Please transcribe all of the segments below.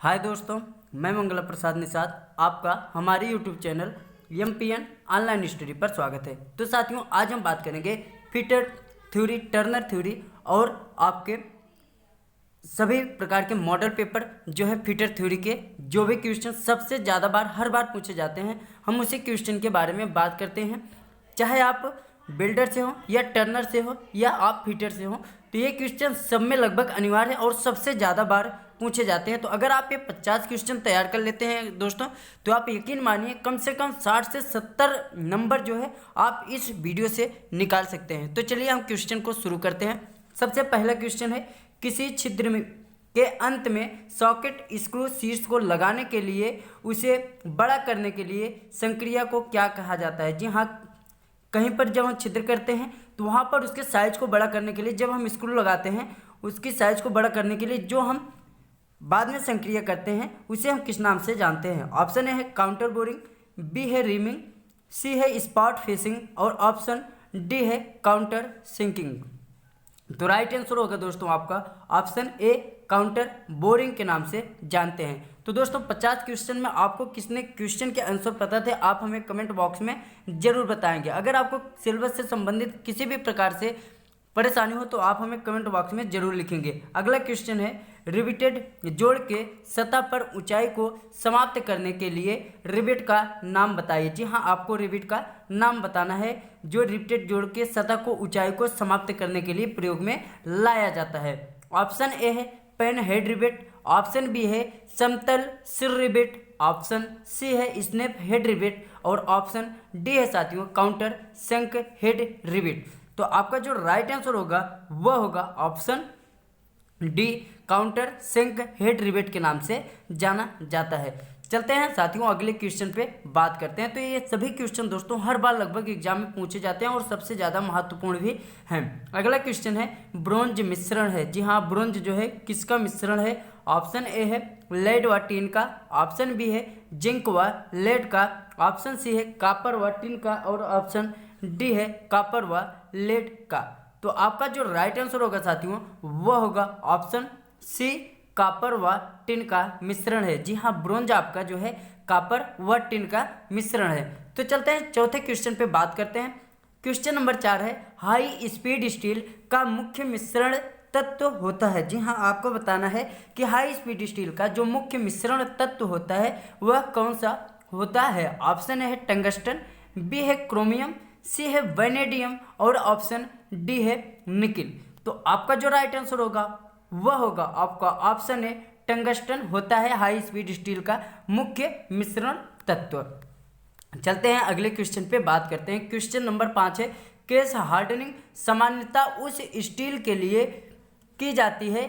हाय दोस्तों, मैं मंगला प्रसाद निषाद आपका हमारे YouTube channel MPN online study पर स्वागत है। तो साथियों, आज हम बात करेंगे फिटर थ्योरी, टर्नर थ्योरी और आपके सभी प्रकार के मॉडल पेपर जो है फिटर थ्योरी के जो भी क्वेश्चन सबसे ज़्यादा बार हर बार पूछे जाते हैं, हम उसी क्वेश्चन के बारे में बात करते हैं। चाहे आप बिल्डर से हो या टर्नर से हो या आप फिटर से हो, तो ये क्वेश्चन सब में लगभग अनिवार्य है और सबसे ज़्यादा बार पूछे जाते हैं। तो अगर आप ये 50 क्वेश्चन तैयार कर लेते हैं दोस्तों, तो आप यकीन मानिए कम से कम 60 से 70 नंबर जो है आप इस वीडियो से निकाल सकते हैं। तो चलिए हम क्वेश्चन को शुरू करते हैं। सबसे पहला क्वेश्चन है, किसी छिद्र में के अंत में सॉकेट स्क्रू शीर्ष को लगाने के लिए उसे बड़ा करने के लिए संक्रिया को क्या कहा जाता है। जी हाँ, कहीं पर जब हम छिद्र करते हैं तो वहाँ पर उसके साइज को बड़ा करने के लिए जब हम स्क्रू लगाते हैं, उसकी साइज को बड़ा करने के लिए जो हम बाद में संक्रिया करते हैं उसे हम किस नाम से जानते हैं। ऑप्शन ए है काउंटर बोरिंग, बी है रीमिंग, सी है स्पॉट फेसिंग और ऑप्शन डी है काउंटर सिंकिंग। तो राइट आंसर होगा दोस्तों आपका ऑप्शन ए, काउंटर बोरिंग के नाम से जानते हैं। तो दोस्तों 50 क्वेश्चन में आपको किसने क्वेश्चन के आंसर पता थे, आप हमें कमेंट बॉक्स में जरूर बताएंगे। अगर आपको सिलेबस से संबंधित किसी भी प्रकार से परेशानी हो तो आप हमें कमेंट बॉक्स में जरूर लिखेंगे। अगला क्वेश्चन है, रिविटेड जोड़ के सतह पर ऊंचाई को समाप्त करने के लिए रिवेट का नाम बताइए। जी हाँ, आपको रिवेट का नाम बताना है जो रिविटेड जोड़ के सतह को ऊंचाई को समाप्त करने के लिए प्रयोग में लाया जाता है। ऑप्शन ए है pan head rivet, option B है समतल सिर रिवेट, ऑप्शन सी है स्नैप हेड रिवेट और ऑप्शन डी है साथियों काउंटर संक हेड रिवेट। तो आपका जो राइट आंसर होगा वह होगा option D, countersink head rivet के नाम से जाना जाता है। चलते हैं साथियों अगले क्वेश्चन पे बात करते हैं। तो ये सभी क्वेश्चन दोस्तों हर बार लगभग एग्जाम में पूछे जाते हैं और सबसे ज़्यादा महत्वपूर्ण भी हैं। अगला क्वेश्चन है, ब्रोंज मिश्रण है। जी हाँ, ब्रोंज जो है किसका मिश्रण है। ऑप्शन ए है लेड व टिन का, ऑप्शन बी है जिंक व लेड का, ऑप्शन सी है कापर व टिन का और ऑप्शन डी है कापर व लेड का। तो आपका जो राइट आंसर होगा साथियों वह होगा ऑप्शन सी, कापर व टिन का मिश्रण है। जी हाँ, ब्रोंज आपका जो है कापर व टिन का मिश्रण है। तो चलते हैं चौथे क्वेश्चन पे बात करते हैं। क्वेश्चन नंबर 4 है, हाई स्पीड स्टील का मुख्य मिश्रण तत्व होता है। जी हाँ, आपको बताना है कि हाई स्पीड स्टील का जो मुख्य मिश्रण तत्व होता है वह कौन सा होता है। ऑप्शन ए है टंगस्टन, बी है क्रोमियम, सी है वेनेडियम और ऑप्शन डी है निकिल। तो आपका जो राइट आंसर होगा वह होगा आपका ऑप्शन ए, टंगस्टन होता है हाई स्पीड स्टील का मुख्य मिश्रण तत्व। चलते हैं अगले क्वेश्चन पे बात करते हैं। क्वेश्चन नंबर 5 है, केस हार्डनिंग सामान्यतः उस स्टील के लिए की जाती है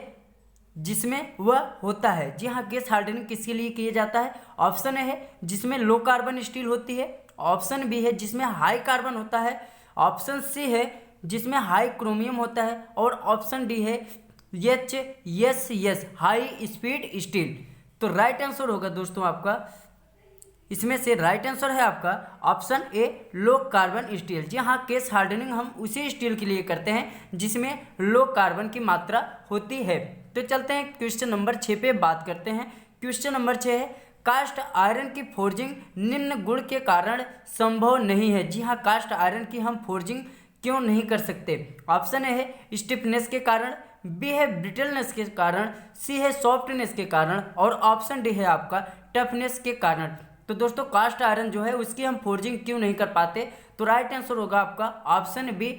जिसमें वह होता है। जी हाँ, केस हार्डनिंग किसके लिए किया जाता है। ऑप्शन ए है जिसमें लो कार्बन स्टील होती है, ऑप्शन बी है जिसमें हाई कार्बन होता है, ऑप्शन सी है जिसमें हाई क्रोमियम होता है और ऑप्शन डी है यस हाई स्पीड स्टील। तो राइट आंसर होगा दोस्तों आपका, इसमें से राइट आंसर है आपका option A, low carbon steel. जी हाँ, केस हार्डनिंग हम उसी स्टील के लिए करते हैं जिसमें लो कार्बन की मात्रा होती है। तो चलते हैं क्वेश्चन नंबर 6 पे बात करते हैं। क्वेश्चन नंबर 6 है, कास्ट आयरन की फोर्जिंग निम्न गुण के कारण संभव नहीं है। जी हाँ, कास्ट आयरन की हम फोर्जिंग क्यों नहीं कर सकते। ऑप्शन ए है स्टिफनेस के कारण, बी है ब्रिटलनेस के कारण, सी है सॉफ्टनेस के कारण और ऑप्शन डी है आपका टफनेस के कारण। तो दोस्तों कास्ट आयरन जो है उसकी हम फोर्जिंग क्यों नहीं कर पाते। तो राइट आंसर होगा आपका ऑप्शन बी,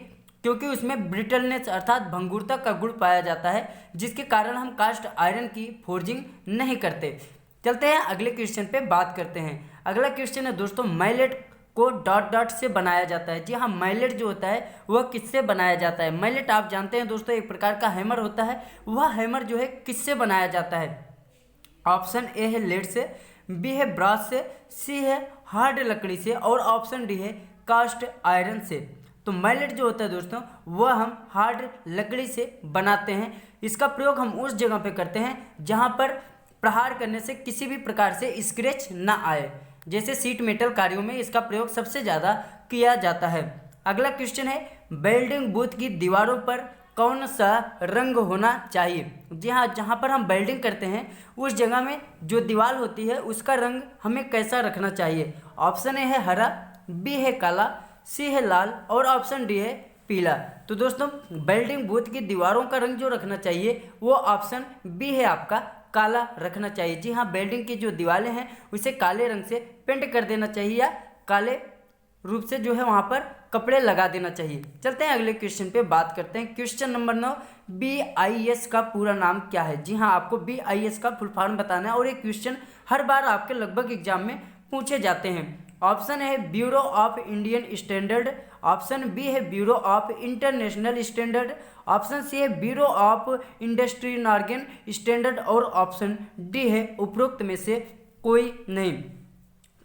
क्योंकि उसमें ब्रिटलनेस अर्थात भंगुरता का गुण पाया जाता है जिसके कारण हम कास्ट आयरन की फोर्जिंग नहीं करते। चलते हैं अगले क्वेश्चन पे बात करते हैं। अगला क्वेश्चन है दोस्तों, मैलेट को डॉट डॉट से बनाया जाता है। जी हाँ, मैलेट जो होता है वह किससे बनाया जाता है। मैलेट आप जानते हैं दोस्तों एक प्रकार का हैमर होता है, वह हैमर जो है किससे बनाया जाता है। ऑप्शन ए है लेड से, बी है ब्रास से, सी है हार्ड लकड़ी से और ऑप्शन डी है कास्ट आयरन से। तो मैलेट जो होता है दोस्तों वह हम हार्ड लकड़ी से बनाते हैं। इसका प्रयोग हम उस जगह पे करते हैं जहाँ पर प्रहार करने से किसी भी प्रकार से स्क्रैच ना आए, जैसे सीट मेटल कार्यों में इसका प्रयोग सबसे ज़्यादा किया जाता है। अगला क्वेश्चन है, वेल्डिंग बूथ की दीवारों पर कौन सा रंग होना चाहिए। जी हाँ, जहाँ पर हम वेल्डिंग करते हैं उस जगह में जो दीवार होती है उसका रंग हमें कैसा रखना चाहिए। ऑप्शन ए है हरा, बी है काला, सी है लाल और ऑप्शन डी है पीला। तो दोस्तों वेल्डिंग बूथ की दीवारों का रंग जो रखना चाहिए वो ऑप्शन बी है आपका काला रखना चाहिए। जी हाँ, वेल्डिंग की जो दीवारें हैं उसे काले रंग से पेंट कर देना चाहिए या काले रूप से जो है वहाँ पर कपड़े लगा देना चाहिए। चलते हैं अगले क्वेश्चन पे बात करते हैं। क्वेश्चन नंबर 9, BIS का पूरा नाम क्या है। जी हाँ, आपको BIS का फुल फॉर्म बताना है और ये क्वेश्चन हर बार आपके लगभग एग्जाम में पूछे जाते हैं। ऑप्शन है bureau of Indian standard, option B है bureau of international standard, option C है ब्यूरो ऑफ इंडस्ट्री नार्गन स्टैंडर्ड और ऑप्शन डी है उपरोक्त में से कोई नहीं।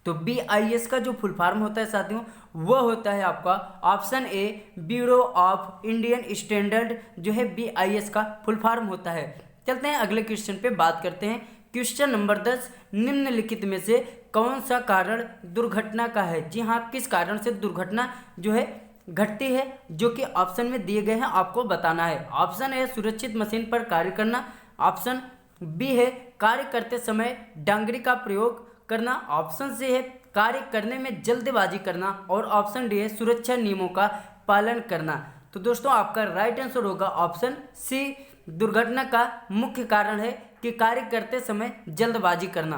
तो BIS का जो फुल फॉर्म होता है साथियों वो होता है आपका option A bureau of Indian standard जो है BIS का फुल फॉर्म होता है। चलते हैं अगले क्वेश्चन पे बात करते हैं। क्वेश्चन नंबर 10, निम्नलिखित में से कौन सा कारण दुर्घटना का है। जी हाँ, किस कारण से दुर्घटना जो है घटती है जो कि ऑप्शन में दिए गए हैं आपको बताना है। ऑप्शन ए सुरक्षित मशीन पर कार्य करना, ऑप्शन बी है कार्य करते समय डांगरी का प्रयोग करना, ऑप्शन सी है कार्य करने में जल्दबाजी करना और ऑप्शन डी है सुरक्षा नियमों का पालन करना। तो दोस्तों आपका राइट आंसर होगा ऑप्शन सी, दुर्घटना का मुख्य कारण है कि कार्य करते समय जल्दबाजी करना।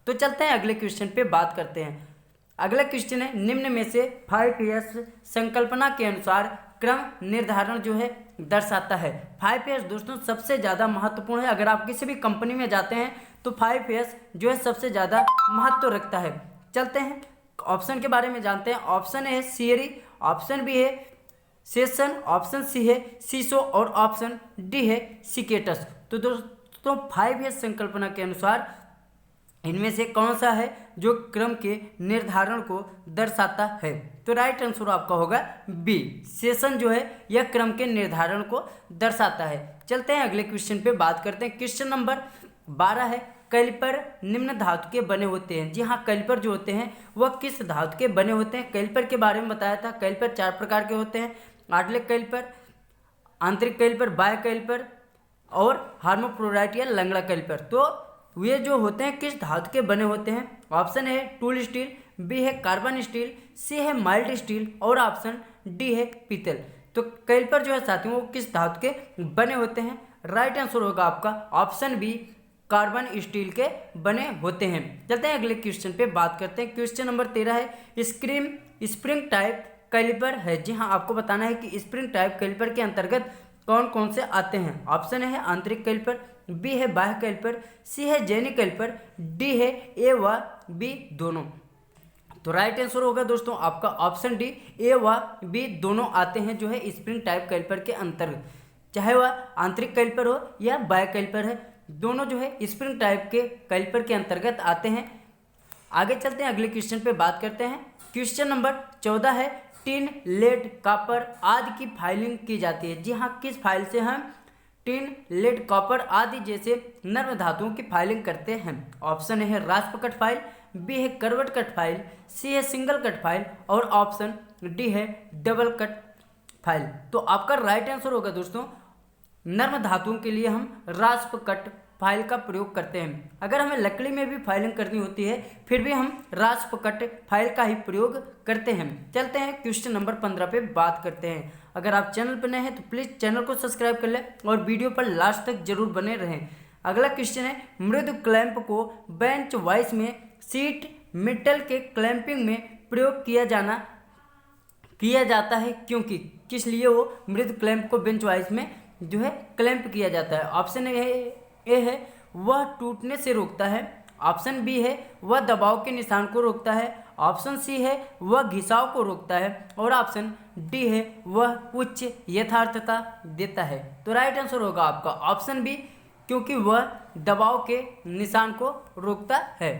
तो चलते हैं अगले क्वेश्चन पे बात करते हैं। अगला क्वेश्चन है निम्न में से 5S संकल्पना के अनुसार क्रम निर्धारण जो है दर्शाता है। 5S दोस्तों सबसे ज़्यादा महत्वपूर्ण है। अगर आप किसी भी कंपनी में जाते हैं तो 5S जो है सबसे ज़्यादा महत्व रखता है। चलते हैं ऑप्शन के बारे में जानते हैं। ऑप्शन ए है सियरी, ऑप्शन बी है सेशन, ऑप्शन सी है सीसो और ऑप्शन डी है सिकेटस। तो दोस्तों 5S संकल्पना के अनुसार इनमें से कौन सा है जो क्रम के निर्धारण को दर्शाता है। तो राइट आंसर आपका होगा बी, सेशन जो है यह क्रम के निर्धारण को दर्शाता है। चलते हैं अगले क्वेश्चन पे बात करते हैं। क्वेश्चन नंबर 12 है कैलिपर निम्न धातु के बने होते हैं। जी हाँ, कैलिपर जो होते हैं वह किस धातु के बने होते हैं। कैलिपर के बारे में बताया था। कैलिपर 4 प्रकार के होते हैं, आर्टलेक कैलिपर, आंतरिक कैलिपर, बाह्य कैलिपर और हार्मोफ्रोडाइट या लंगड़ा कैलिपर। तो वे जो होते हैं किस धातु के बने होते हैं। ऑप्शन है टूल स्टील, बी है कार्बन स्टील, सी है माइल्ड स्टील और ऑप्शन डी है पीतल। तो कैलिपर जो है साथियों वो किस धातु के बने होते हैं। राइट आंसर होगा आपका ऑप्शन बी, कार्बन स्टील के बने होते हैं। चलते हैं अगले क्वेश्चन पे बात करते हैं। क्वेश्चन नंबर 13 है स्प्रिंग टाइप कैलिपर है। जी हाँ, आपको बताना है कि स्प्रिंग टाइप कैलिपर के अंतर्गत कौन कौन से आते हैं। ऑप्शन ए है आंतरिक कैलिपर, बी है बाह्य कैलिपर, सी है जेनिक कैलिपर, डी है ए व बी दोनों। तो राइट आंसर होगा दोस्तों आपका ऑप्शन डी, ए व बी दोनों आते हैं जो है स्प्रिंग टाइप कैलिपर के अंतर्गत। चाहे वह आंतरिक कैलिपर हो या बाह्य कैलिपर है, दोनों जो है स्प्रिंग टाइप के कैलिपर के अंतर्गत आते हैं। आगे चलते हैं अगले क्वेश्चन पे बात करते हैं। क्वेश्चन नंबर 14 है टिन, लेड, कॉपर आदि की फाइलिंग की जाती है। जी हाँ, किस फाइल से हम टिन, लेड, कॉपर आदि जैसे नर्म धातुओं की फाइलिंग करते हैं। ऑप्शन ए है रास्प कट फाइल, बी है करवट कट फाइल, सी है सिंगल कट फाइल और ऑप्शन डी है डबल कट फाइल। तो आपका राइट आंसर होगा दोस्तों नर्म धातुओं के लिए हम रास्प कट फाइल का प्रयोग करते हैं। अगर हमें लकड़ी में भी फाइलिंग करनी होती है फिर भी हम रास्प कट फाइल का ही प्रयोग करते हैं। चलते हैं क्वेश्चन नंबर 15 पे बात करते हैं। अगर आप चैनल पर नए हैं तो प्लीज़ चैनल को सब्सक्राइब कर लें और वीडियो पर लास्ट तक जरूर बने रहें। अगला क्वेश्चन है मृदु क्लैंप को बेंच वाइस में सीट मेटल के क्लैंपिंग में प्रयोग किया जाता है क्योंकि किस लिए वो मृदु क्लैंप को बेंच वाइस में जो है क्लैंप किया जाता है। ऑप्शन ए है वह टूटने से रोकता है, ऑप्शन बी है वह दबाव के निशान को रोकता है, ऑप्शन सी है वह घिसाव को रोकता है और ऑप्शन डी है वह उच्च यथार्थता देता है। तो राइट आंसर होगा आपका ऑप्शन बी, क्योंकि वह दबाव के निशान को रोकता है।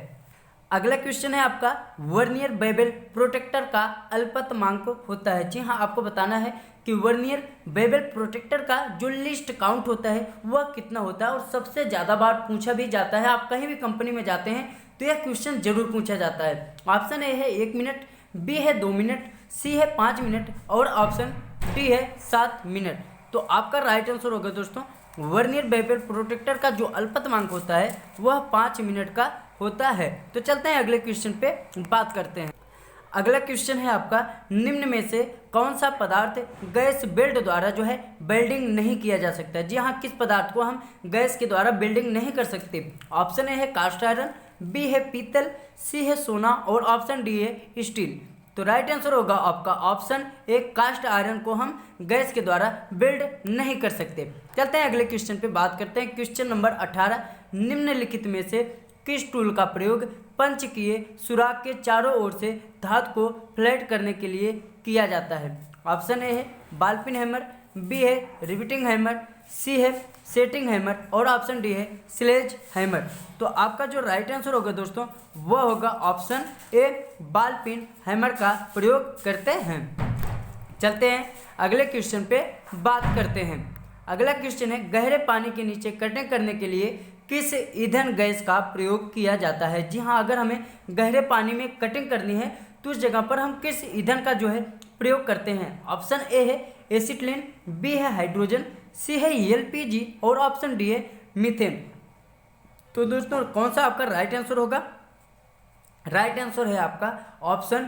अगला क्वेश्चन है आपका वर्नियर बेवल प्रोटेक्टर का अल्पतमांक होता है। जी हाँ, आपको बताना है कि वर्नियर बेवल प्रोटेक्टर का जो लिस्ट काउंट होता है वह कितना होता है और सबसे ज़्यादा बार पूछा भी जाता है। आप कहीं भी कंपनी में जाते हैं तो यह क्वेश्चन जरूर पूछा जाता है। ऑप्शन ए है 1 मिनट, बी है 2 मिनट, सी है 5 मिनट और ऑप्शन डी है 7 मिनट। तो आपका राइट आंसर होगा दोस्तों वर्नियर बेवल प्रोटेक्टर का जो अल्पतमांक होता है वह 5 मिनट का होता है। तो चलते हैं अगले क्वेश्चन पे बात करते हैं। अगला क्वेश्चन है आपका, निम्न में से कौन सा पदार्थ गैस बेल्ट द्वारा जो है वेल्डिंग नहीं किया जा सकता है। जी हाँ, किस पदार्थ को हम गैस के द्वारा वेल्डिंग नहीं कर सकते। ऑप्शन ए है कास्ट आयरन, बी है पीतल, सी है सोना और ऑप्शन डी है स्टील। तो राइट आंसर होगा आपका ऑप्शन ए कास्ट आयरन को हम गैस के द्वारा वेल्ड नहीं कर सकते। चलते हैं अगले क्वेश्चन पे बात करते हैं। क्वेश्चन नंबर 18, निम्नलिखित में से किस टूल का प्रयोग पंचकीय सुराख के चारों ओर से धातु को फ्लैट करने के लिए किया जाता है। ऑप्शन ए है बॉल पिन हैमर, बी है रिवेटिंग हैमर, सी है सेटिंग हैमर और ऑप्शन डी है स्लेज हैमर। तो आपका जो राइट आंसर होगा दोस्तों वह होगा option A ball pin hammer का प्रयोग करते हैं। चलते हैं अगले क्वेश्चन पे बात करते हैं। अगला क्वेश्चन है, गहरे पानी के नीचे कटिंग करने के लिए किस ईंधन गैस का प्रयोग किया जाता है। जी हाँ, अगर हमें गहरे पानी में कटिंग करनी है तो उस जगह पर हम किस ईंधन का जो है प्रयोग करते हैं। ऑप्शन ए है एसिटिलीन, बी है हाइड्रोजन, सी है एलपीजी और ऑप्शन डी है मीथेन। तो दोस्तों कौन सा आपका राइट आंसर होगा। राइट आंसर है आपका ऑप्शन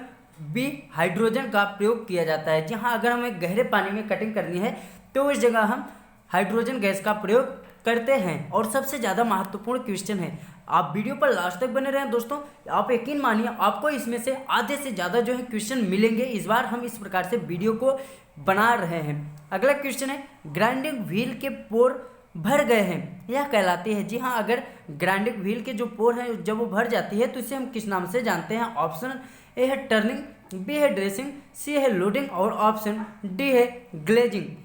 बी हाइड्रोजन का प्रयोग किया जाता है। जी हाँ, अगर हमें गहरे पानी में कटिंग करनी है तो उस जगह हम हाइड्रोजन गैस का प्रयोग करते हैं। और सबसे ज़्यादा महत्वपूर्ण क्वेश्चन है, आप वीडियो पर लास्ट तक बने रहें दोस्तों। आप यकीन मानिए आपको इसमें से आधे से ज़्यादा जो है क्वेश्चन मिलेंगे। इस बार हम इस प्रकार से वीडियो को बना रहे हैं। अगला क्वेश्चन है, ग्राइंडिंग व्हील के पोर भर गए हैं, यह कहलाती है। जी हाँ, अगर ग्राइंडिंग व्हील के जो पोर हैं जब वो भर जाती है तो इसे हम किस नाम से जानते हैं। ऑप्शन ए है टर्निंग, बी है ड्रेसिंग, सी है लोडिंग और ऑप्शन डी है ग्लेजिंग।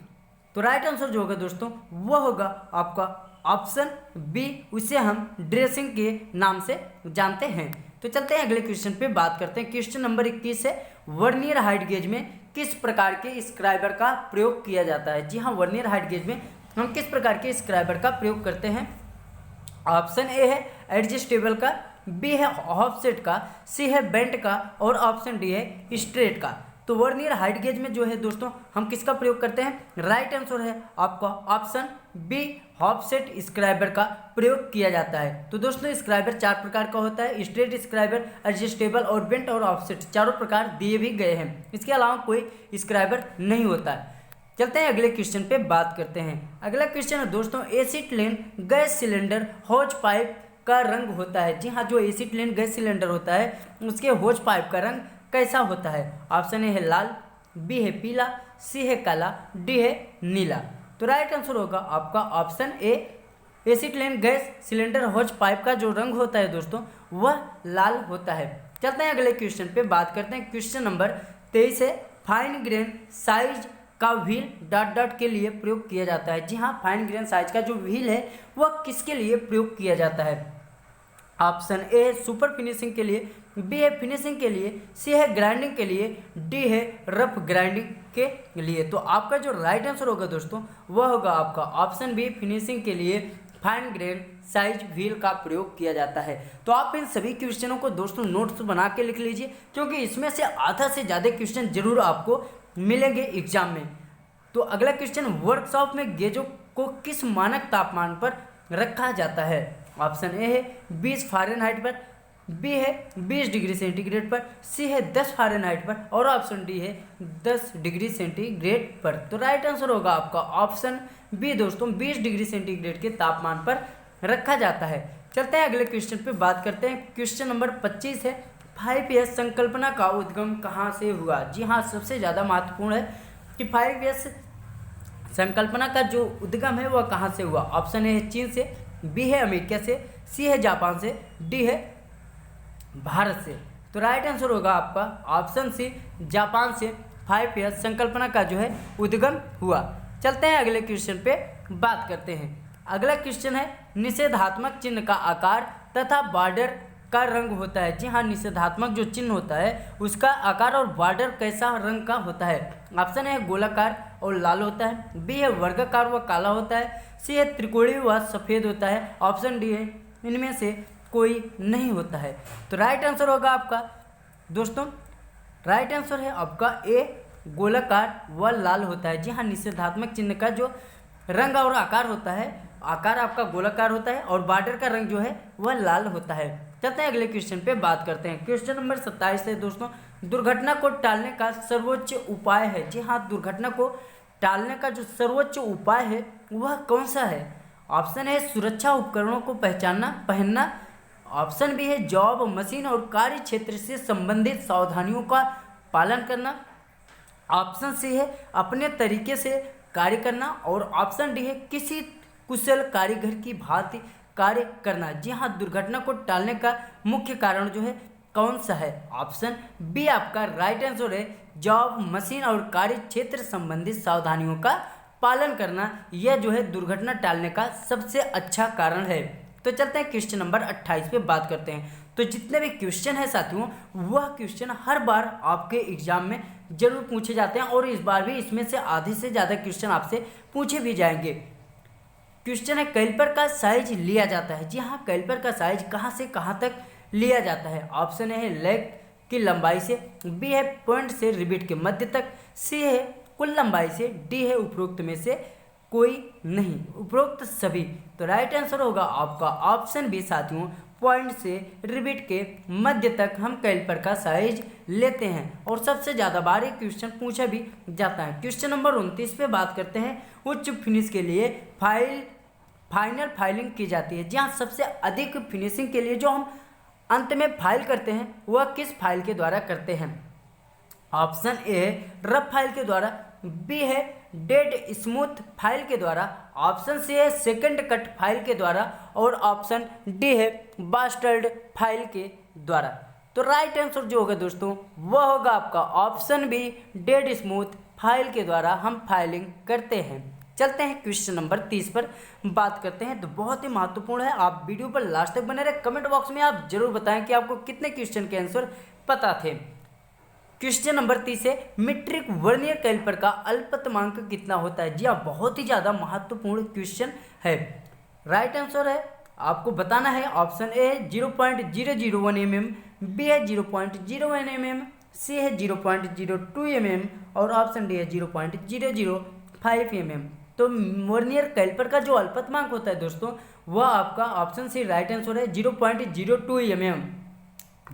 तो राइट आंसर जो होगा दोस्तों वह होगा आपका ऑप्शन बी, उसे हम ड्रेसिंग के नाम से जानते हैं। तो चलते हैं अगले क्वेश्चन पे बात करते हैं। क्वेश्चन नंबर 21 है, वर्नियर हाइट गेज में किस प्रकार के स्क्राइबर का प्रयोग किया जाता है। जी हाँ, वर्नियर हाइट गेज में हम किस प्रकार के स्क्राइबर का प्रयोग करते हैं। ऑप्शन ए है एडजस्टेबल का, बी है ऑफसेट का, सी है बेंट का और ऑप्शन डी है स्ट्रेट का। तो वर्नियर हाइट गेज में जो है दोस्तों हम किसका प्रयोग करते हैं। राइट आंसर है आपका ऑप्शन बी ऑफसेट स्क्राइबर का प्रयोग किया जाता है। तो दोस्तों स्क्राइबर 4 प्रकार का होता है, स्ट्रेट स्क्राइबर, एडजस्टेबल और बेंट और ऑफसेट, चारों प्रकार दिए भी गए हैं। इसके अलावा कोई स्क्राइबर नहीं होता है। चलते हैं अगले क्वेश्चन पे बात करते हैं। अगला क्वेश्चन है दोस्तों, acetylene gas cylinder hose pipe का रंग होता है। जी हाँ, जो एसिटिलीन गैस सिलेंडर होता है उसके होज पाइप का रंग कैसा होता है। ऑप्शन ए है लाल, बी है पीला, सी है काला, डी है नीला। तो राइट आंसर होगा आपका option A acetylene gas cylinder hose pipe का जो रंग होता है दोस्तों वह लाल होता है। चलते हैं अगले क्वेश्चन पे बात करते हैं। क्वेश्चन नंबर 23 है, फाइन ग्रेन साइज का व्हील डॉट डॉट के लिए प्रयोग किया जाता है। जी हाँ, फाइन ग्रेन साइज का जो व्हील है वह किसके लिए प्रयोग किया जाता है। ऑप्शन ए सुपर फिनिशिंग के लिए, बी है फिनिशिंग के लिए, सी है ग्राइंडिंग के लिए, डी है रफ ग्राइंडिंग के लिए। तो आपका जो राइट आंसर होगा दोस्तों वह होगा आपका ऑप्शन बी फिनिशिंग के लिए फाइन ग्रेन साइज व्हील का प्रयोग किया जाता है। तो आप इन सभी क्वेश्चनों को दोस्तों नोट्स बना के लिख लीजिए, क्योंकि इसमें से आधा से ज़्यादा क्वेश्चन जरूर आपको मिलेंगे एग्जाम में। तो अगला क्वेश्चन, वर्कशॉप में गेजों को किस मानक तापमान पर रखा जाता है। ऑप्शन ए है 20 फ़ारेनहाइट पर, बी है 20 डिग्री सेंटीग्रेड पर, सी है 10 फ़ारेनहाइट पर और ऑप्शन डी है 10 डिग्री सेंटीग्रेड पर। तो राइट आंसर होगा आपका ऑप्शन बी दोस्तों, 20 डिग्री सेंटीग्रेड के तापमान पर रखा जाता है। चलते हैं अगले क्वेश्चन पे बात करते हैं। क्वेश्चन नंबर 25 है, 5S संकल्पना का उद्गम कहाँ से हुआ। जी हाँ, सबसे ज़्यादा महत्वपूर्ण है कि 5S संकल्पना का जो उद्गम है वह कहाँ से हुआ। ऑप्शन ए है चीन से, बी है अमेरिका से, सी है जापान से, डी है भारत से। तो राइट आंसर होगा आपका ऑप्शन सी जापान से 5S संकल्पना का जो है उद्गम हुआ। चलते हैं अगले क्वेश्चन पे बात करते हैं। अगला क्वेश्चन है, निषेधात्मक चिन्ह का आकार तथा बॉर्डर का रंग होता है। जी हाँ, निषेधात्मक जो चिन्ह होता है उसका आकार और बॉर्डर कैसा रंग का होता है। ऑप्शन है गोलाकार और लाल होता है, बी है वर्गाकार व काला होता है, सी है त्रिकोणीय व सफ़ेद होता है, ऑप्शन डी है इनमें से कोई नहीं होता है। तो राइट आंसर होगा आपका दोस्तों, राइट आंसर है आपका ए गोलाकार व लाल होता है। जी हाँ, निषेधात्मक चिन्ह का जो रंग और आकार होता है, आकार आपका गोलाकार होता है और बॉर्डर का रंग जो है वह लाल होता है। चलते हैं अगले क्वेश्चन पे बात करते हैं। क्वेश्चन नंबर 27 है दोस्तों, दुर्घटना को टालने का सर्वोच्च उपाय है। जी हाँ, दुर्घटना को टालने का जो सर्वोच्च उपाय है वह कौन सा है? ऑप्शन है सुरक्षा उपकरणों को पहनना। ऑप्शन बी है जॉब, मशीन और कार्य क्षेत्र से संबंधित सावधानियों का पालन करना। ऑप्शन सी है अपने तरीके से कार्य करना और ऑप्शन डी है किसी कुशल कारीगर की भांति कार्य करना। जी हाँ, दुर्घटना को टालने का मुख्य कारण जो है कौन सा है? ऑप्शन बी आपका राइट आंसर है जॉब, मशीन और कार्य क्षेत्र संबंधित सावधानियों का पालन करना। यह जो है दुर्घटना टालने का सबसे अच्छा कारण है। तो चलते हैं क्वेश्चन नंबर 28 पे बात करते हैं। तो जितने भी क्वेश्चन है साथियों, वह क्वेश्चन हर बार आपके एग्जाम में जरूर पूछे जाते हैं और इस बार भी इसमें से आधे से ज़्यादा क्वेश्चन आपसे पूछे भी जाएंगे। क्वेश्चन है कैलिपर का साइज लिया जाता है। जी हाँ, कैलिपर का साइज कहाँ से कहाँ तक लिया जाता है? ऑप्शन ए है लेग की लंबाई से, बी है पॉइंट से रिबिट के मध्य तक, सी है कुल लंबाई से, डी है उपरोक्त में से कोई नहीं, उपरोक्त सभी। तो राइट आंसर होगा आपका ऑप्शन बी साथियों, पॉइंट से रिबिट के मध्य तक हम कैलिपर का साइज लेते हैं और सबसे ज़्यादा बार ये क्वेश्चन पूछा भी जाता है। क्वेश्चन नंबर 29 पे बात करते हैं। उच्च फिनिश के लिए फाइनल फाइलिंग की जाती है। जहाँ सबसे अधिक फिनिशिंग के लिए जो हम अंत में फाइल करते हैं वह किस फाइल के द्वारा करते हैं? ऑप्शन ए है रफ फाइल के द्वारा, बी है डेड स्मूथ फाइल के द्वारा, ऑप्शन सी है सेकंड कट फाइल के द्वारा और ऑप्शन डी है बास्टर्ड फाइल के द्वारा। तो राइट आंसर जो होगा दोस्तों वह होगा आपका option B, dead smooth file के द्वारा हम फाइलिंग करते हैं। चलते हैं क्वेश्चन नंबर 30 पर बात करते हैं। तो बहुत ही महत्वपूर्ण है, आप वीडियो पर लास्ट तक बने रहे। कमेंट बॉक्स में आप जरूर बताएं कि आपको कितने क्वेश्चन के आंसर पता थे। क्वेश्चन नंबर 30 है मीट्रिक वर्नियर कैलिपर का अल्पतमांक कितना होता है? जी हाँ, बहुत ही ज़्यादा महत्वपूर्ण क्वेश्चन है। राइट आंसर है आपको बताना है ऑप्शन ए है 0.001 mm, बी है 0.01 mm, सी है 0.02 mm और ऑप्शन डी है 0.005 mm। तो वर्नियर कैलिपर का जो अल्पतमांक होता है दोस्तों वह आपका ऑप्शन सी राइट आंसर है 0.02 mm,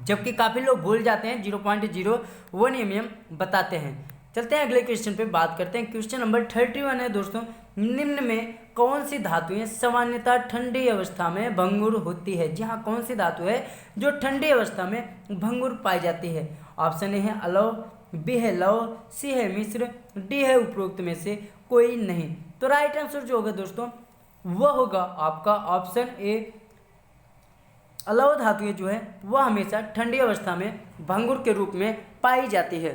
जबकि काफ़ी लोग भूल जाते हैं 0.01 mm बताते हैं। चलते हैं अगले क्वेश्चन पे बात करते हैं। क्वेश्चन नंबर 31 है दोस्तों, निम्न में कौन सी धातुएं सामान्यतः ठंडी अवस्था में भंगुर होती है? जी हाँ, कौन सी धातु है जो ठंडी अवस्था में भंगुर पाई जाती है? ऑप्शन ए है अलौह, बी है लौह, सी है मिश्र, डी है उपरोक्त में से कोई नहीं। तो राइट आंसर जो होगा दोस्तों वह होगा आपका ऑप्शन ए, अलौह धातुएं जो है वह हमेशा ठंडी अवस्था में भंगुर के रूप में पाई जाती है।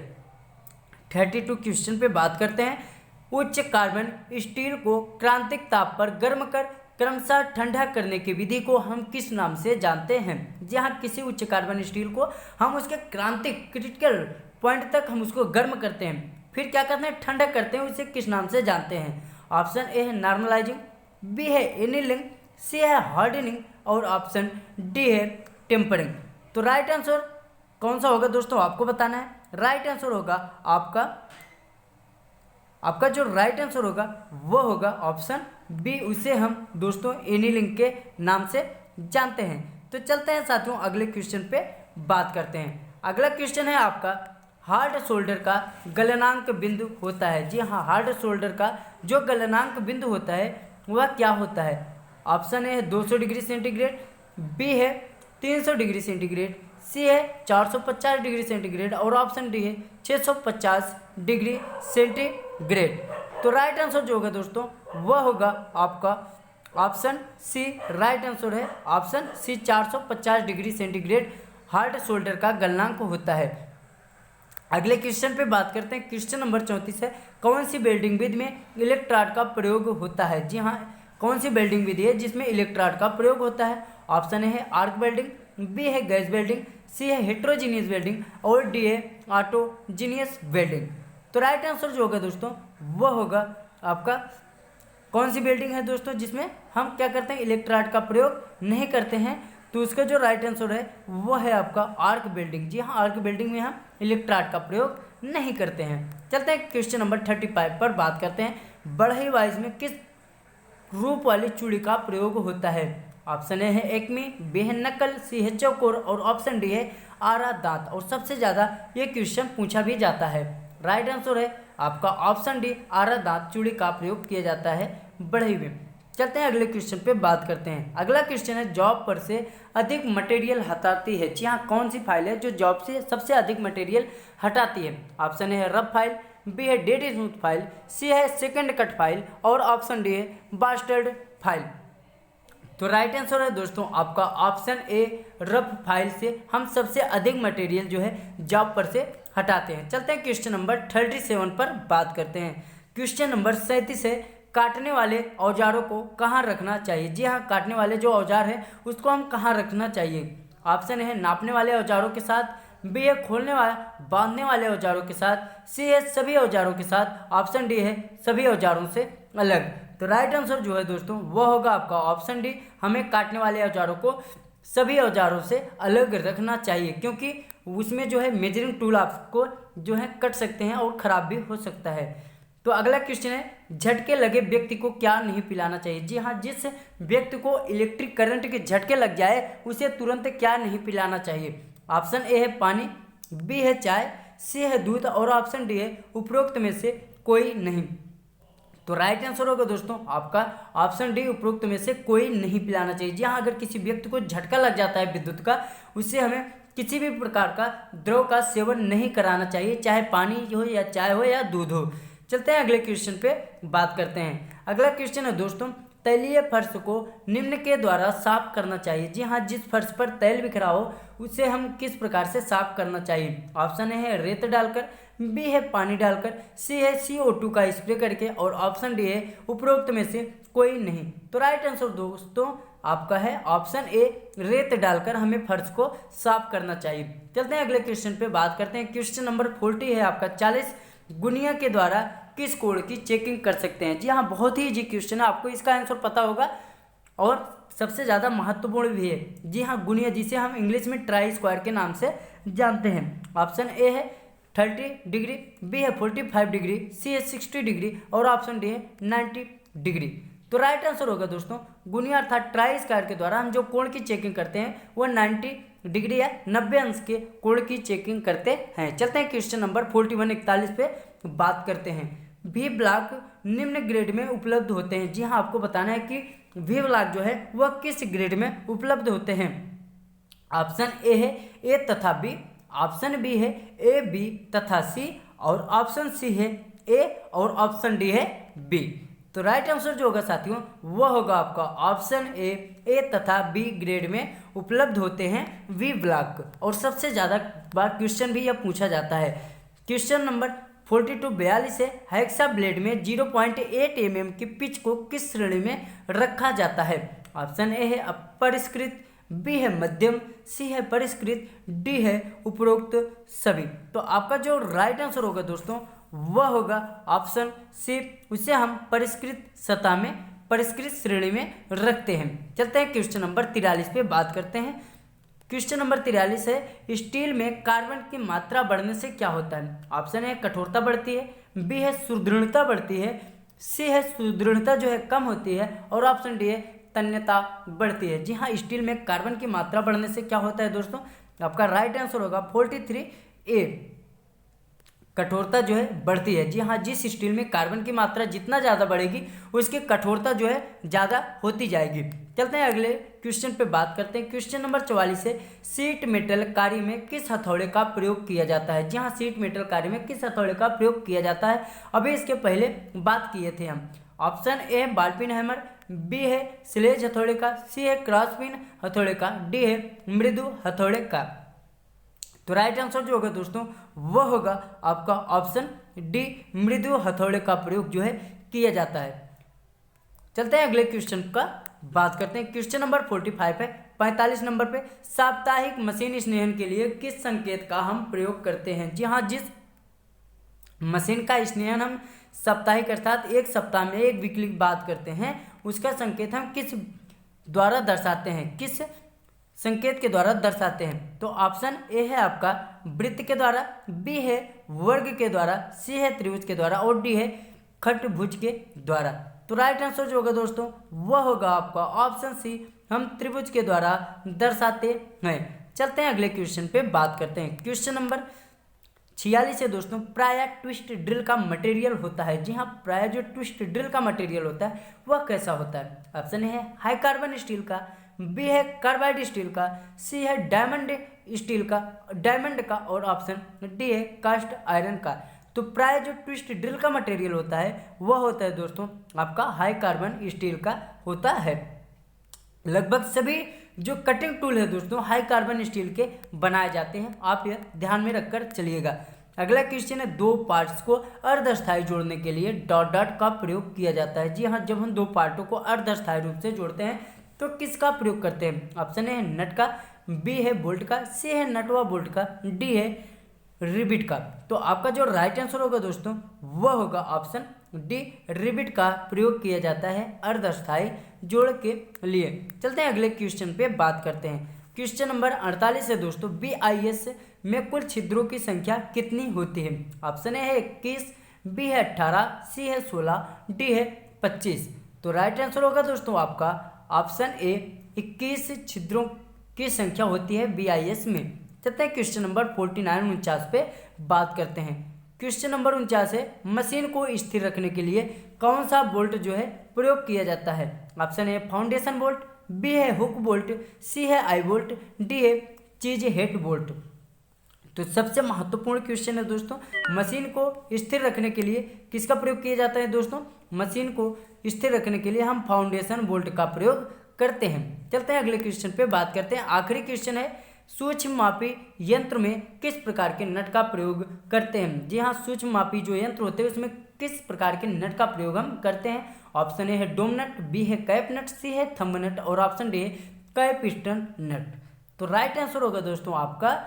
32 क्वेश्चन पे बात करते हैं। उच्च कार्बन स्टील को क्रांतिक ताप पर गर्म कर क्रमशः ठंडा करने की विधि को हम किस नाम से जानते हैं? जहाँ किसी उच्च कार्बन स्टील को हम उसके क्रांतिक क्रिटिकल पॉइंट तक हम उसको गर्म करते हैं, फिर क्या करते हैं ठंडा करते हैं, उसे किस नाम से जानते हैं? ऑप्शन ए है नॉर्मलाइजिंग, बी है एनीलिंग, सी है हार्डनिंग और ऑप्शन डी है टेम्परिंग। तो राइट आंसर कौन सा होगा दोस्तों आपको बताना है। राइट आंसर होगा आपका जो राइट आंसर होगा वो होगा ऑप्शन बी, उसे हम दोस्तों एनीलिंग के नाम से जानते हैं। तो चलते हैं साथियों अगले क्वेश्चन पे बात करते हैं। अगला क्वेश्चन है आपका हार्ड शोल्डर का गलनांक बिंदु होता है। जी हाँ, हार्ड शोल्डर का जो गलनांक बिंदु होता है वह क्या होता है? ऑप्शन ए है 200 डिग्री सेंटीग्रेड, बी है 300 डिग्री सेंटीग्रेड, सी है 450 डिग्री सेंटीग्रेड और ऑप्शन डी है 650 डिग्री सेंटीग्रेड। तो राइट आंसर जो होगा दोस्तों वह होगा आपका ऑप्शन सी, राइट आंसर है option C, 450 degree centigrade hard solder का गलनांक होता है। अगले क्वेश्चन पे बात करते हैं। क्वेश्चन नंबर 34 है कौन सी वेल्डिंग विधि में इलेक्ट्रोड का प्रयोग होता है? जी हाँ, कौन सी वेल्डिंग विधि है जिसमें इलेक्ट्रोड का प्रयोग होता है? ऑप्शन ए है आर्क वेल्डिंग, बी है गैस वेल्डिंग, सी है हेट्रोजीनियस वेल्डिंग और डी है ऑटोजीनियस वेल्डिंग। तो राइट आंसर जो होगा दोस्तों वह होगा आपका कौन सी वेल्डिंग है दोस्तों जिसमें हम क्या करते हैं इलेक्ट्रोड का प्रयोग नहीं करते हैं? तो उसका जो राइट आंसर है वह है आपका आर्क वेल्डिंग। जी हाँ, आर्क वेल्डिंग में हम इलेक्ट्रोड का प्रयोग नहीं करते हैं। चलते हैं क्वेश्चन नंबर 35 पर बात करते हैं। बढ़ई वाइज में किस रूप वाली चूड़ी का प्रयोग होता है? ऑप्शन ए है एकमी, बी है नकल, सी है चौकोर और ऑप्शन डी है आरा दांत। और सबसे ज़्यादा ये क्वेश्चन पूछा भी जाता है। राइट आंसर है आपका ऑप्शन डी, आरा दांत चूड़ी का प्रयोग किया जाता है बढ़ई में। चलते हैं अगले क्वेश्चन पे बात करते हैं। अगला क्वेश्चन है जॉब पर से अधिक मटेरियल हटाती है। जी हाँ, कौन सी फाइल है जो जॉब से सबसे अधिक मटेरियल हटाती है? ऑप्शन ए है रफ फाइल, बी है डेड स्मूथ फाइल, सी है सेकंड कट फाइल और ऑप्शन डी है बास्टर्ड फाइल। तो राइट आंसर है दोस्तों आपका ऑप्शन ए, रफ फाइल से हम सबसे अधिक मटेरियल जो है जॉब पर से हटाते हैं। चलते हैं क्वेश्चन नंबर 37 पर बात करते हैं। क्वेश्चन नंबर 37 है काटने वाले औजारों को कहाँ रखना चाहिए? जी हाँ, काटने वाले जो औजार है उसको हम कहाँ रखना चाहिए? ऑप्शन है नापने वाले औजारों के साथ, बी है खोलने वाला बांधने वाले औजारों के साथ, सी है सभी औजारों के साथ, ऑप्शन डी है सभी औजारों से अलग। तो राइट आंसर जो है दोस्तों वो होगा आपका ऑप्शन डी, हमें काटने वाले औजारों को सभी औजारों से अलग रखना चाहिए, क्योंकि उसमें जो है मेजरिंग टूल आपको जो है कट सकते हैं और ख़राब भी हो सकता है। तो अगला क्वेश्चन है झटके लगे व्यक्ति को क्या नहीं पिलाना चाहिए? जी हाँ, जिस व्यक्ति को इलेक्ट्रिक करंट के झटके लग जाए उसे तुरंत क्या नहीं पिलाना चाहिए? ऑप्शन ए है पानी, बी है चाय, सी है दूध और ऑप्शन डी है उपरोक्त में से कोई नहीं। तो राइट आंसर होगा दोस्तों आपका ऑप्शन डी, उपरोक्त में से कोई नहीं पिलाना चाहिए। जी हाँ, अगर किसी व्यक्ति को झटका लग जाता है विद्युत का, उससे हमें किसी भी प्रकार का द्रव का सेवन नहीं कराना चाहिए, चाहे पानी हो या चाय हो या दूध हो। चलते हैं अगले क्वेश्चन पे बात करते हैं। अगला क्वेश्चन है दोस्तों तैलीय फर्श को निम्न के द्वारा साफ करना चाहिए। जी हाँ, जिस फर्श पर तैल बिखरा हो उसे हम किस प्रकार से साफ करना चाहिए? ऑप्शन ए है रेत डालकर, बी है पानी डालकर, सी है CO2 का स्प्रे करके और ऑप्शन डी है उपरोक्त में से कोई नहीं। तो राइट आंसर दोस्तों आपका है ऑप्शन ए, रेत डालकर हमें फर्श को साफ करना चाहिए। चलते हैं अगले क्वेश्चन पे बात करते हैं। क्वेश्चन नंबर 40 है आपका 40 गुनिया के द्वारा किस कोड की चेकिंग कर सकते हैं? जी हाँ, बहुत ही इजी क्वेश्चन है, आपको इसका आंसर पता होगा और सबसे ज़्यादा महत्वपूर्ण भी है। जी हाँ, गुनिया जिसे हम इंग्लिश में ट्राई स्क्वायर के नाम से जानते हैं। ऑप्शन ए है 30 डिग्री, बी है 45 डिग्री, सी है 60 डिग्री और ऑप्शन डी है 90 डिग्री। तो राइट आंसर होगा दोस्तों गुनिया अर्थात ट्राई स्क्वायर के द्वारा हम जो कोण की चेकिंग करते हैं वो 90 डिग्री या 90 अंश के कोण की चेकिंग करते हैं। चलते हैं क्वेश्चन नंबर 41 पे बात करते हैं। वी ब्लॉक निम्न ग्रेड में उपलब्ध होते हैं। जी हाँ, आपको बताना है कि वी ब्लॉक जो है वह किस ग्रेड में उपलब्ध होते हैं। ऑप्शन ए है ए तथा बी, ऑप्शन बी है ए बी तथा सी और ऑप्शन सी है ए और ऑप्शन डी है बी। तो राइट आंसर जो होगा साथियों वह होगा आपका ऑप्शन ए तथा बी ग्रेड में उपलब्ध होते हैं वी ब्लॉक। और सबसे ज़्यादा बार क्वेश्चन भी यह पूछा जाता है। क्वेश्चन नंबर 42 है हेक्सा ब्लेड में 0.8 mm की पिच को किस श्रेणी में रखा जाता है? ऑप्शन ए है अपरिष्कृत, बी है मध्यम, सी है परिष्कृत, डी है उपरोक्त सभी। तो आपका जो राइट आंसर होगा दोस्तों वह होगा ऑप्शन सी, उसे हम परिष्कृत सतह में परिष्कृत श्रेणी में रखते हैं। चलते हैं क्वेश्चन नंबर 43 पे बात करते हैं। क्वेश्चन नंबर 43 है स्टील में कार्बन की मात्रा बढ़ने से क्या होता है? ऑप्शन ए कठोरता बढ़ती है, बी है सुदृढ़ता बढ़ती है, सी है सुदृढ़ता जो है कम होती है और ऑप्शन डी है तन्यता बढ़ती है। जी हाँ, स्टील में कार्बन की मात्रा बढ़ने से क्या होता है दोस्तों? आपका राइट आंसर होगा 43A, कठोरता जो है बढ़ती है। जी हाँ, जिस स्टील में कार्बन की मात्रा जितना ज़्यादा बढ़ेगी उसकी कठोरता जो है ज़्यादा होती जाएगी। चलते हैं अगले क्वेश्चन पे बात करते हैं। क्वेश्चन नंबर 44 है शीट मेटल कार्य में किस हथौड़े का प्रयोग किया जाता है? जी हाँ, शीट मेटल कार्य में किस हथौड़े का प्रयोग किया जाता है? अभी इसके पहले बात किए थे हम। Option A ball pin hammer, B है स्लेज हथौड़े का, सी है क्रॉसपिन हथौड़े का, डी है मृदु हथौड़े का। तो राइट आंसर जो होगा दोस्तों वह होगा आपका ऑप्शन डी, मृदु हथौड़े का प्रयोग जो है किया जाता है। चलते हैं अगले क्वेश्चन का बात करते हैं। क्वेश्चन नंबर 45 है 45 नंबर पे साप्ताहिक मशीन स्नेहन के लिए किस संकेत का हम प्रयोग करते हैं? जी हाँ, जिस मशीन का स्नेहन हम साप्ताहिक अर्थात एक सप्ताह में एक वीकली बात करते हैं उसका संकेत हम किस द्वारा दर्शाते हैं, किस संकेत के द्वारा दर्शाते हैं? तो ऑप्शन ए है आपका वृत्त के द्वारा, बी है वर्ग के द्वारा, सी है त्रिभुज के द्वारा और डी है खटभुज के द्वारा। तो राइट आंसर जो होगा दोस्तों वह होगा आपका ऑप्शन सी, हम त्रिभुज के द्वारा दर्शाते हैं। चलते हैं अगले क्वेश्चन पे बात करते हैं। क्वेश्चन नंबर 46 है दोस्तों, प्राय ट्विस्ट ड्रिल का मटेरियल होता है। जी हाँ, प्राय जो ट्विस्ट ड्रिल का मटेरियल होता है वह कैसा होता है? ऑप्शन ए है हाई कार्बन स्टील का, बी है कार्बाइड स्टील का, सी है डायमंड स्टील का, डायमंड का, और ऑप्शन डी है कास्ट आयरन का। तो प्राय जो ट्विस्ट ड्रिल का मटेरियल होता है वह होता है दोस्तों आपका हाई कार्बन स्टील का होता है। लगभग सभी जो कटिंग टूल है दोस्तों हाई कार्बन स्टील के बनाए जाते हैं, आप यह ध्यान में रखकर चलिएगा। अगला क्वेश्चन है, दो पार्ट्स को अर्धस्थायी जोड़ने के लिए डॉट डॉट का प्रयोग किया जाता है। जी हाँ, जब हम दो पार्टों को अर्धस्थायी रूप से जोड़ते हैं तो किसका प्रयोग करते हैं? ऑप्शन ए है नट का, बी है बोल्ट का, सी है नट व बोल्ट का, डी है रिबिट का। तो आपका जो राइट आंसर होगा दोस्तों वह होगा ऑप्शन डी, रिबिट का प्रयोग किया जाता है अर्धस्थायी जोड़ के लिए। चलते हैं अगले क्वेश्चन पे बात करते हैं। क्वेश्चन नंबर 48 है दोस्तों, BIS में कुल छिद्रों की संख्या कितनी होती है? ऑप्शन ए है 21, बी है 18, सी है 16, डी है 25। तो राइट आंसर होगा दोस्तों आपका ऑप्शन ए, 21 छिद्रों की संख्या होती है BIS में। चलते हैं क्वेश्चन नंबर 49 पे बात करते हैं। क्वेश्चन नंबर 49 है, मशीन को स्थिर रखने के लिए कौन सा बोल्ट जो है प्रयोग किया जाता है? Option A foundation bolt, B है हुक बोल्ट, सी है आई बोल्ट, डी है चीज हेड बोल्ट। तो सबसे महत्वपूर्ण क्वेश्चन है दोस्तों, मशीन को स्थिर रखने के लिए किसका प्रयोग किया जाता है? दोस्तों मशीन को स्थिर रखने के लिए हम फाउंडेशन बोल्ट का प्रयोग करते हैं। चलते हैं अगले क्वेश्चन पे बात करते हैं। आखिरी क्वेश्चन है, सूक्ष्म मापी यंत्र में किस प्रकार के नट का प्रयोग करते हैं? जी हाँ, सूक्ष्म मापी जो यंत्र होते हैं उसमें किस प्रकार के नट का प्रयोग हम करते हैं? ऑप्शन ए है डोम नट, बी है कैप नट, सी है थंब नट, और ऑप्शन डी है कैप पिस्टन नट। तो राइट आंसर होगा दोस्तों आपका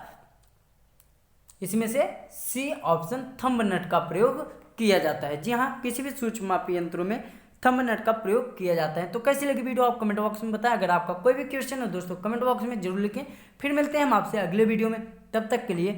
इसमें से सी ऑप्शन, थंब नट का प्रयोग किया जाता है। जी हाँ, किसी भी सूक्ष्म मापी यंत्रों में थंब नट का प्रयोग किया जाता है। तो कैसी लगी वीडियो आप कमेंट बॉक्स में बताएं। अगर आपका कोई भी क्वेश्चन है दोस्तों कमेंट बॉक्स में जरूर लिखें। फिर मिलते हैं हम आपसे अगले वीडियो में, तब तक के लिए